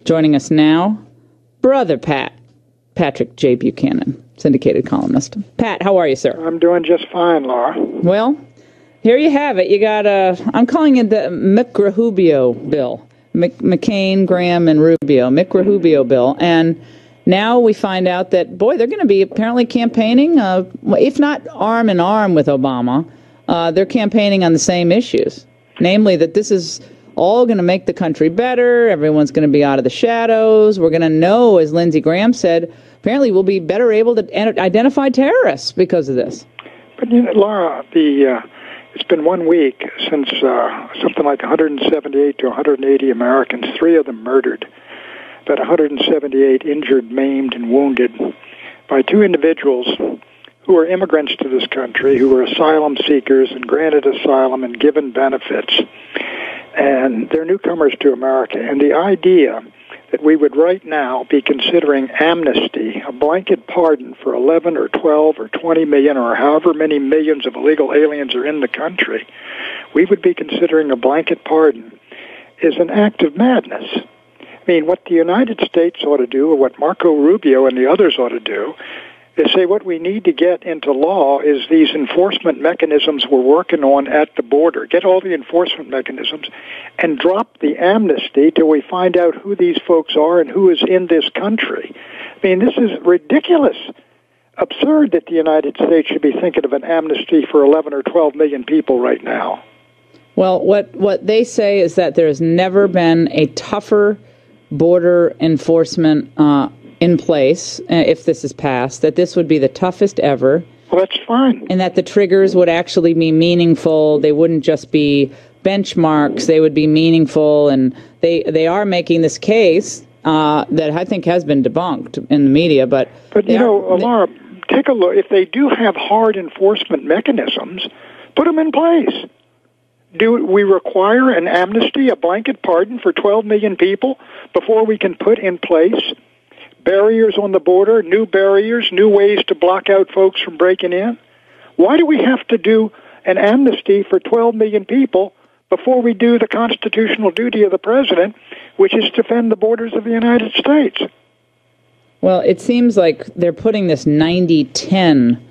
Joining us now, Brother Patrick J. Buchanan, syndicated columnist. Pat, how are you, sir? I'm doing just fine, Laura. Well, here you have it. You got I'm calling it the McRahubio bill. McCain, Graham, and Rubio. McRahubio bill. And now we find out that, boy, they're going to be apparently campaigning, if not arm in arm with Obama, they're campaigning on the same issues. Namely, that this is all going to make the country better. Everyone's going to be out of the shadows. We're going to know, as Lindsey Graham said, apparently we'll be better able to identify terrorists because of this. But, Laura, it's been 1 week since something like 178 to 180 Americans, 3 of them murdered, but 178 injured, maimed, and wounded by 2 individuals who are immigrants to this country, who are asylum seekers and granted asylum and given benefits. And they're newcomers to America. And the idea that we would right now be considering amnesty, a blanket pardon for 11 or 12 or 20 million or however many millions of illegal aliens are in the country, we would be considering a blanket pardon, is an act of madness. I mean, what the United States ought to do, or what Marco Rubio and the others ought to do, is say what we need to get into law is these enforcement mechanisms we're working on at the border. Get all the enforcement mechanisms and drop the amnesty till we find out who these folks are and who is in this country. I mean, this is ridiculous. Absurd that the United States should be thinking of an amnesty for 11 or 12 million people right now. Well, what they say is that there has never been a tougher border enforcement in place, if this is passed, that this would be the toughest ever. Well, that's fine. And that the triggers would actually be meaningful. They wouldn't just be benchmarks. They would be meaningful. And they are making this case that I think has been debunked in the media. But Laura, take a look. If they do have hard enforcement mechanisms, put them in place. Do we require an amnesty, a blanket pardon for 12 million people before we can put in place barriers on the border, new barriers, new ways to block out folks from breaking in? Why do we have to do an amnesty for 12 million people before we do the constitutional duty of the president, which is to defend the borders of the United States? Well, it seems like they're putting this 90-10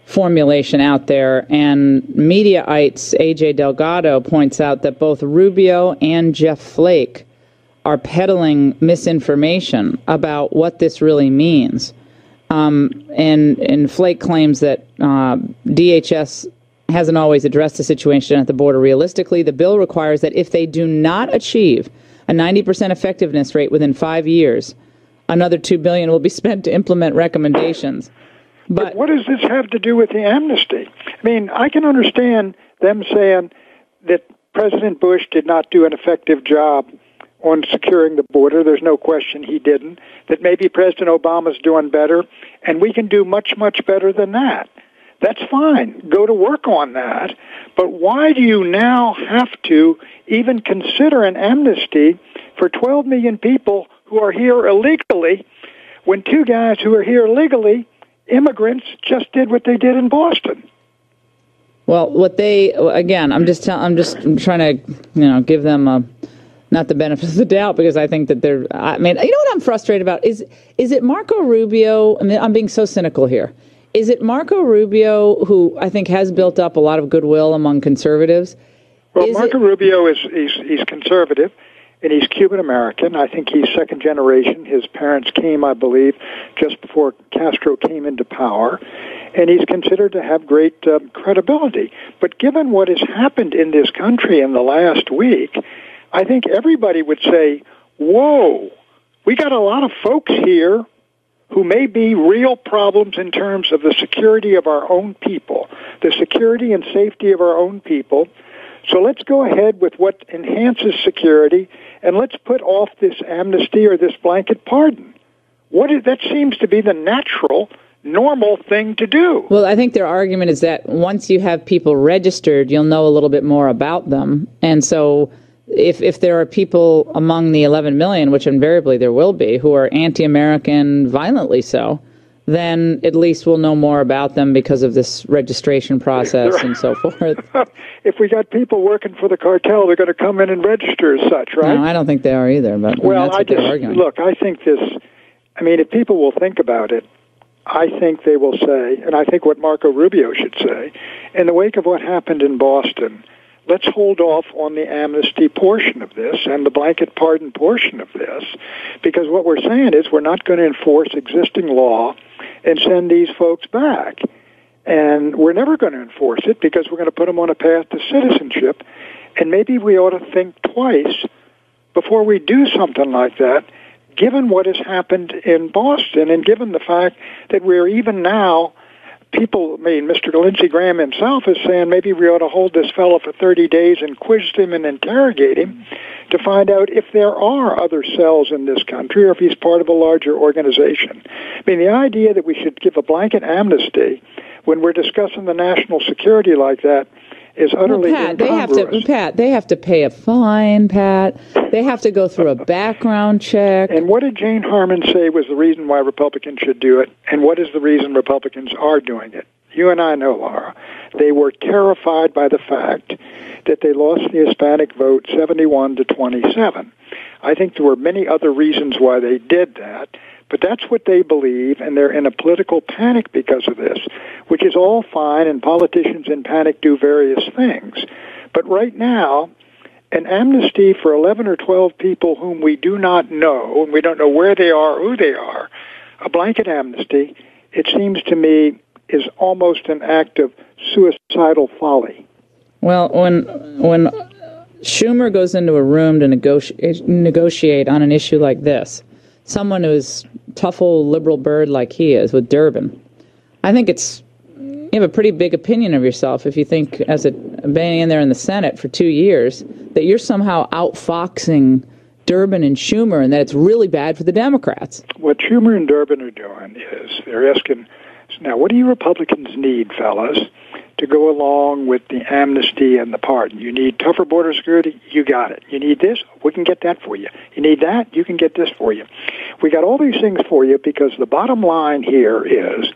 formulation out there, and Mediaites A.J. Delgado points out that both Rubio and Jeff Flake are peddling misinformation about what this really means. And Flake claims that DHS hasn't always addressed the situation at the border realistically. The bill requires that if they do not achieve a 90% effectiveness rate within 5 years, another $2 billion will be spent to implement recommendations. But what does this have to do with the amnesty? I mean, I can understand them saying that President Bush did not do an effective job on securing the border. There's no question he didn't. That maybe President Obama's doing better, and we can do much, much better than that. That's fine. Go to work on that. But why do you now have to even consider an amnesty for 12 million people who are here illegally when 2 guys who are here legally, immigrants, just did what they did in Boston? Well, I'm just trying to, give them not the benefit of the doubt, because I think that what I'm frustrated about is it Marco Rubio? I mean, I'm being so cynical here. Is it Marco Rubio, who I think has built up a lot of goodwill among conservatives? Well, Marco Rubio he's conservative, and he's Cuban-American. I think he's second generation. His parents came, I believe, just before Castro came into power, and he's considered to have great credibility. But given what has happened in this country in the last week, I think everybody would say, whoa, we got a lot of folks here who may be real problems in terms of the security of our own people, the security and safety of our own people. So let's go ahead with what enhances security, and let's put off this amnesty or this blanket pardon. That seems to be the natural, normal thing to do. Well, I think their argument is that once you have people registered, you'll know a little bit more about them. And so if there are people among the 11 million, which invariably there will be, who are anti-American, violently so, then at least we'll know more about them because of this registration process and so forth. If we got people working for the cartel, they're going to come in and register as such, right? No, I don't think they are either, but well, that's what they're arguing. Look, I think if people will think about it, I think they will say, and I think what Marco Rubio should say, in the wake of what happened in Boston, let's hold off on the amnesty portion of this and the blanket pardon portion of this, because what we're saying is we're not going to enforce existing law and send these folks back. And we're never going to enforce it because we're going to put them on a path to citizenship. And maybe we ought to think twice before we do something like that, given what has happened in Boston and given the fact that we're even now, Mr. Lindsey Graham himself is saying maybe we ought to hold this fellow for 30 days and quiz him and interrogate him to find out if there are other cells in this country or if he's part of a larger organization. I mean, the idea that we should give a blanket amnesty when we're discussing the national security like that is utterly incongruous. They have to pay a fine, Pat. They have to go through a background check. And what did Jane Harman say was the reason why Republicans should do it, and what is the reason Republicans are doing it? You and I know, Laura. They were terrified by the fact that they lost the Hispanic vote 71 to 27. I think there were many other reasons why they did that, but that's what they believe, and they're in a political panic because of this, which is all fine, and politicians in panic do various things. But right now, an amnesty for 11 or 12 people whom we do not know, and we don't know where they are, who they are, a blanket amnesty, it seems to me, is almost an act of suicidal folly. Well, when Schumer goes into a room to negotiate on an issue like this, someone who's tough old liberal bird like he is with Durbin, I think you have a pretty big opinion of yourself if you think, as being in there in the Senate for 2 years, that you're somehow outfoxing Durbin and Schumer and that it's really bad for the Democrats. What Schumer and Durbin are doing is they're asking, now what do you Republicans need, fellas, to go along with the amnesty and the pardon? You need tougher border security? You got it. You need this? We can get that for you. You need that? You can get this for you. We got all these things for you because the bottom line here is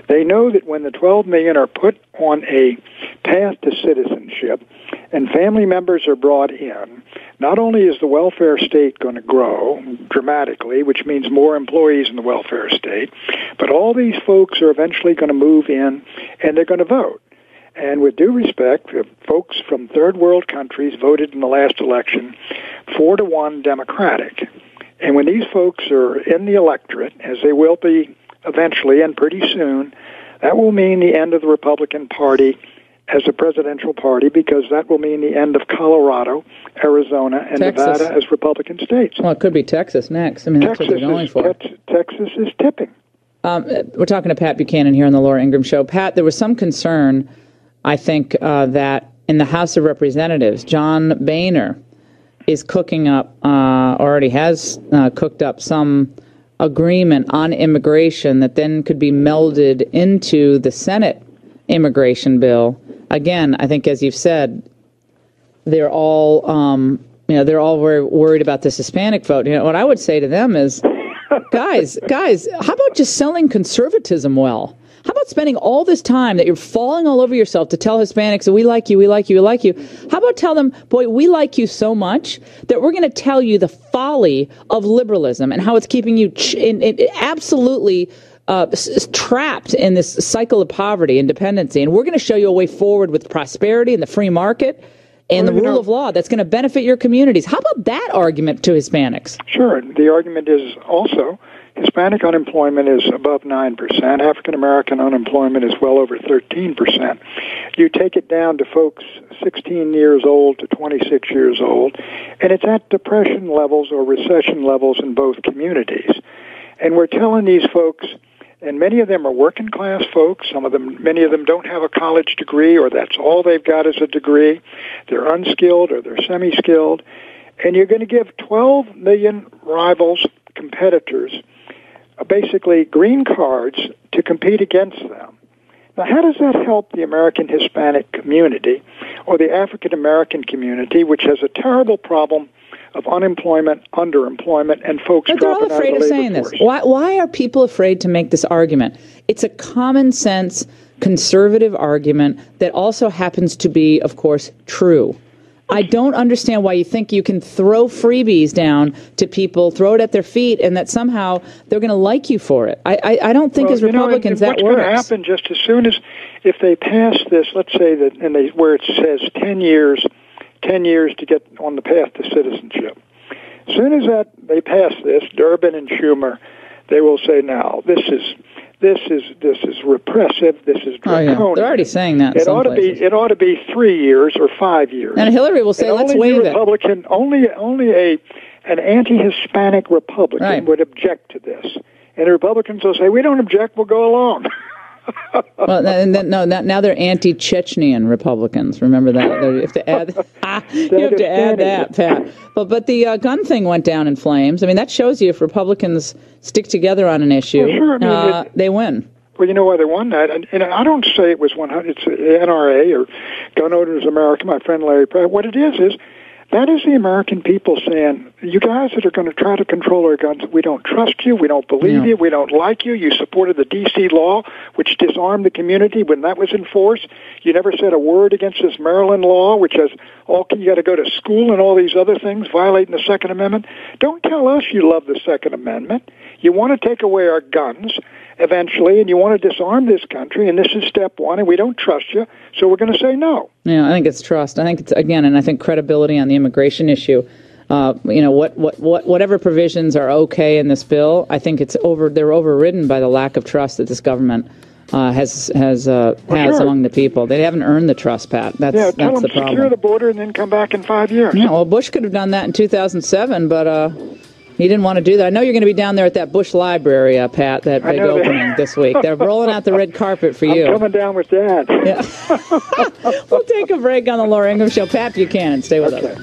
they know that when the 12 million are put on a path to citizenship and family members are brought in, not only is the welfare state going to grow dramatically, which means more employees in the welfare state, but all these folks are eventually going to move in and they're going to vote. And with due respect, folks from third world countries voted in the last election 4-1 Democratic. And when these folks are in the electorate, as they will be eventually and pretty soon, that will mean the end of the Republican Party as a presidential party, because that will mean the end of Colorado, Arizona, and Texas. Nevada as Republican states. Well, it could be Texas next. I mean, that's what they're going for. Texas is tipping. We're talking to Pat Buchanan here on the Laura Ingraham Show. Pat, there was some concern, I think, that in the House of Representatives, John Boehner is cooking up, already has cooked up some agreement on immigration that then could be melded into the Senate immigration bill. Again, I think, as you've said, they're all, they're all very worried about this Hispanic vote. You know, what I would say to them is, guys, how about just selling conservatism well? How about spending all this time that you're falling all over yourself to tell Hispanics that we like you, we like you, we like you? How about tell them, boy, we like you so much that we're going to tell you the folly of liberalism and how it's keeping you absolutely trapped in this cycle of poverty and dependency. And we're going to show you a way forward with prosperity and the free market and the rule of law that's going to benefit your communities. How about that argument to Hispanics? Sure. The argument is also Hispanic unemployment is above 9%. African-American unemployment is well over 13%. You take it down to folks 16 years old to 26 years old, and it's at depression levels or recession levels in both communities. And we're telling these folks, and many of them are working class folks. Many of them don't have a college degree, or that's all they've got is a degree. They're unskilled or they're semi-skilled. And you're going to give 12 million rivals, competitors, basically green cards to compete against them. Now, how does that help the American Hispanic community or the African American community, which has a terrible problem of unemployment, underemployment, and folks but they're all dropping out afraid of of the saying labor this. force. Why are people afraid to make this argument? It's a common sense conservative argument that also happens to be, of course, true. I don't understand why you think you can throw freebies down to people, throw it at their feet, and that somehow they're going to like you for it. I don't think as Republicans that works. What's going to happen just as soon as, if they pass this, let's say that, where it says 10 years to get on the path to citizenship. As soon as they pass this, Durbin and Schumer, they will say, now, this is repressive. This is draconian. Oh, yeah. They're already saying that. It ought to be 3 years or 5 years. And Hillary will say, "Let's waive it." Only an anti-Hispanic Republican would object to this, and the Republicans will say, "We don't object. We'll go along." Well, now they're anti-Chechenian Republicans. Remember that? You have to add. You have to add that, Pat. But the gun thing went down in flames. I mean, that shows you if Republicans stick together on an issue, well, sure. they win. Well, you know why they won that, and I don't say it was 100. It's NRA or Gun Owners America. My friend Larry Pratt. What it is that is the American people saying, you guys that are going to try to control our guns, we don't trust you, we don't believe you, we don't like you. You supported the D.C. law, which disarmed the community when that was enforced. You never said a word against this Maryland law, which has you got to go to school and all these other things, violating the Second Amendment. Don't tell us you love the Second Amendment. You want to take away our guns eventually, and you want to disarm this country, and this is step one, and we don't trust you, so we're going to say no. Yeah, I think it's trust. I think it's, again, and I think credibility on the immigration issue. Whatever provisions are okay in this bill, I think they're overridden by the lack of trust that this government has among the people. They haven't earned the trust, Pat. That's tell the them problem. Secure the border and then come back in 5 years. Yeah, well, Bush could have done that in 2007, but he didn't want to do that. I know you're going to be down there at that Bush Library, Pat, that big opening this week. They're rolling out the red carpet for you. I'm coming down with Dad. Yeah. We'll take a break on the Laura Ingraham Show. Pat Buchanan, stay with us.